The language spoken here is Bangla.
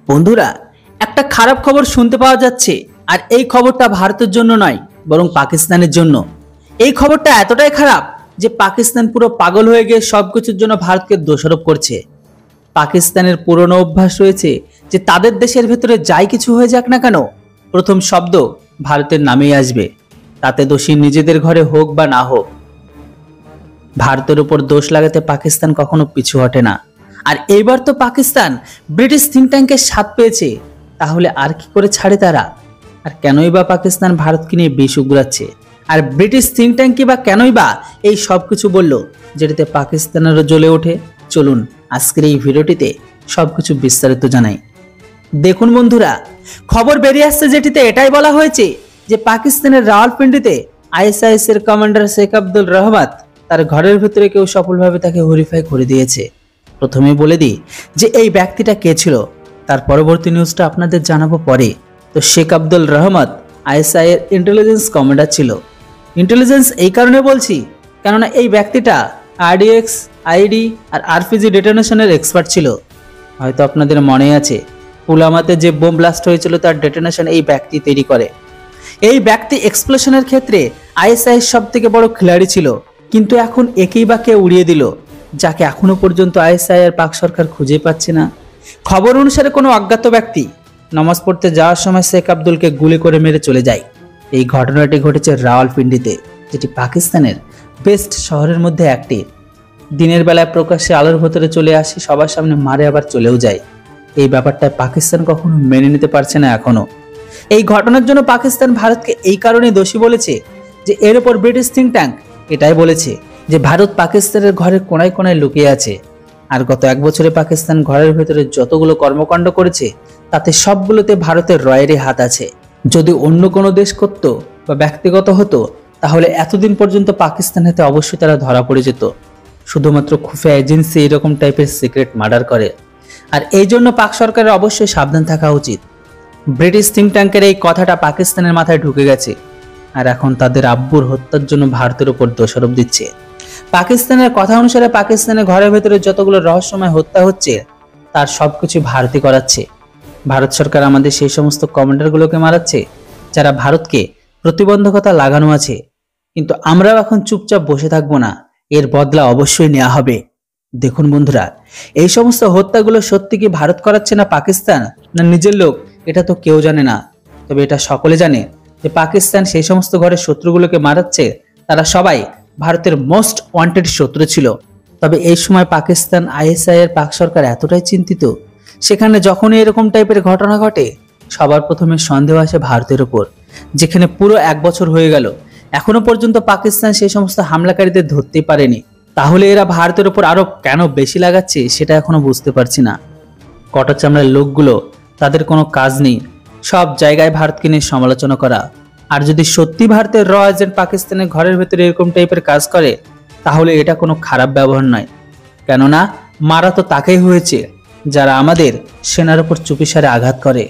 বন্ধুরা, একটা খারাপ খবর শুনতে পাওয়া যাচ্ছে, আর এই খবরটা ভারতের জন্য নয় বরং পাকিস্তানের জন্য। এই খবরটা এতটাই খারাপ যে পাকিস্তান পুরো পাগল হয়ে গিয়ে সবকিছুর জন্য ভারতকে দোষারোপ করছে। পাকিস্তানের পুরনো অভ্যাস রয়েছে যে তাদের দেশের ভেতরে যাই কিছু হয়ে যাক না কেন, প্রথম শব্দ ভারতের নামেই আসবে, তাতে দোষী নিজেদের ঘরে হোক বা না হোক। ভারতের উপর দোষ লাগাতে পাকিস্তান কখনো পিছু হটে না। আর এইবার তো পাকিস্তান ব্রিটিশ থিঙ্ক ট্যাঙ্কের স্বাদ পেয়েছে, তাহলে আর কি করে ছাড়ে তারা? আর কেনই বা পাকিস্তান ভারতকে নিয়ে বিষ উগড়াচ্ছে? আর ব্রিটিশ থিঙ্ক ট্যাঙ্কই বা কেনই বা এই সব কিছু বললো যেটাতে পাকিস্তানেরও জ্বলে ওঠে? চলুন আজকের এই ভিডিওটিতে সবকিছু বিস্তারিত জানাই। দেখুন বন্ধুরা, খবর বেরিয়ে আসছে যেটিতে এটাই বলা হয়েছে যে পাকিস্তানের রাওয়ালপিন্ডিতে আইএসআইএস এর কমান্ডার শেখ আব্দুল রহমান তার ঘরের ভিতরে কেউ সফলভাবে তাকে হরিফাই করে দিয়েছে। প্রথমেই বলে দিই যে এই ব্যক্তিটা কে ছিল, তার পরবর্তী নিউজটা আপনাদের জানাবো পরে। তো শেখ আব্দুল রহমান আইএসআই এর ইন্টেলিজেন্স কমান্ডার ছিল। ইন্টেলিজেন্স এই কারণে বলছি কেননা এই ব্যক্তিটা আরডিএক্স, আইডি আর আরপিজি ডেটোনেশনের এক্সপার্ট ছিল। হয়তো আপনাদের মনে আছে পুলওয়ামাতে যে বোম ব্লাস্ট হয়েছিল তার ডেটোনেশন এই ব্যক্তি তৈরি করে। এই ব্যক্তি এক্সপ্লোশনের ক্ষেত্রে আইএসআই সব থেকে বড় খিলাড়ি ছিল, কিন্তু এখন একেই বা কে উড়িয়ে দিল, যাকে এখনো পর্যন্ত আইএসআই আর পাক সরকার খুঁজে পাচ্ছে না। খবর অনুসারে কোনো অজ্ঞাত ব্যক্তি নামাজ পড়তে যাওয়ার সময় শেখ আব্দুলকে গুলি করে মেরে চলে যায়। এই ঘটনাটি ঘটেছে রাওয়ালপিন্ডিতে, যেটি পাকিস্তানের বেস্ট শহরের মধ্যে একটি। দিনের বেলায় প্রকাশ্যে আলোর ভেতরে চলে আসে, সবার সামনে মারে আবার চলেও যায়। এই ব্যাপারটা পাকিস্তান কখনো মেনে নিতে পারছে না এখনো। এই ঘটনার জন্য পাকিস্তান ভারতকে এই কারণে দোষী বলেছে যে এর ওপর ব্রিটিশ থিঙ্ক ট্যাঙ্ক এটাই বলেছে যে ভারত পাকিস্তানের ঘরের কোনায় কোনায় লুকিয়ে আছে। আর গত এক বছরে পাকিস্তান ঘরের ভেতরে যতগুলো কর্মকাণ্ড করেছে তাতে সবগুলোতে ভারতের রয়েরই হাত আছে। যদি অন্য কোনো দেশ করত বা ব্যক্তিগত হতো তাহলে এতদিন পর্যন্ত পাকিস্তান হাতে অবশ্যই তারা ধরা পড়ে যেত। শুধুমাত্র খুফিয়া এজেন্সি এরকম টাইপের সিক্রেট মার্ডার করে, আর এই জন্য পাক সরকারের অবশ্যই সাবধান থাকা উচিত। ব্রিটিশ থিঙ্ক ট্যাঙ্কের এই কথাটা পাকিস্তানের মাথায় ঢুকে গেছে, আর এখন তাদের আব্বুর হত্যার জন্য ভারতের উপর দোষারোপ দিচ্ছে। পাকিস্তানের কথা অনুসারে পাকিস্তানের ঘরের ভেতরে যতগুলো রহস্যময় হত্যা হচ্ছে তার সবকিছু ভারতই করাচ্ছে। ভারত সরকার আমাদের সেই সমস্ত কমান্ডারগুলোকে মারাচ্ছে যারা ভারতকে প্রতিবন্ধকতা লাগানো আছে, কিন্তু আমরাও এখন চুপচাপ বসে থাকবো না, এর বদলা অবশ্যই নেওয়া হবে। দেখুন বন্ধুরা, এই সমস্ত হত্যাগুলো সত্যি কি ভারত করাচ্ছে না পাকিস্তান না নিজের লোক, এটা তো কেউ জানে না। তবে এটা সকলে জানে যে পাকিস্তান সেই সমস্ত ঘরের শত্রুগুলোকে মারাচ্ছে, তারা সবাই ভারতের মোস্ট ওয়ান্টেড শত্রু ছিল। তবে এই সময় পাকিস্তান আইএসআই এর পাক সরকার এতটাই চিন্তিত, সেখানে যখনই এরকম টাইপের ঘটনা ঘটে সবার প্রথমে সন্দেহ আসে ভারতের উপর, যেখানে পুরো এক বছর হয়ে গেল এখনো পর্যন্ত পাকিস্তান সেই সমস্ত হামলাকারীদের ধরতেই পারেনি। তাহলে এরা ভারতের উপর আরো কেন বেশি লাগাচ্ছে সেটা এখনো বুঝতে পারছি না। কটা চামড়ার লোকগুলো, তাদের কোনো কাজ নেই সব জায়গায় ভারতকে নিয়ে সমালোচনা করা। আর যদি সত্যি ভারতের র এজেন্ট পাকিস্তানের ঘরের ভেতরে এরকম টাইপের কাজ করে তাহলে এটা কোনো খারাপ ব্যবহার নয়, কেননা মারা তো তাকেই হয়েছে যারা আমাদের সেনার উপর চুপিসারে আঘাত করে।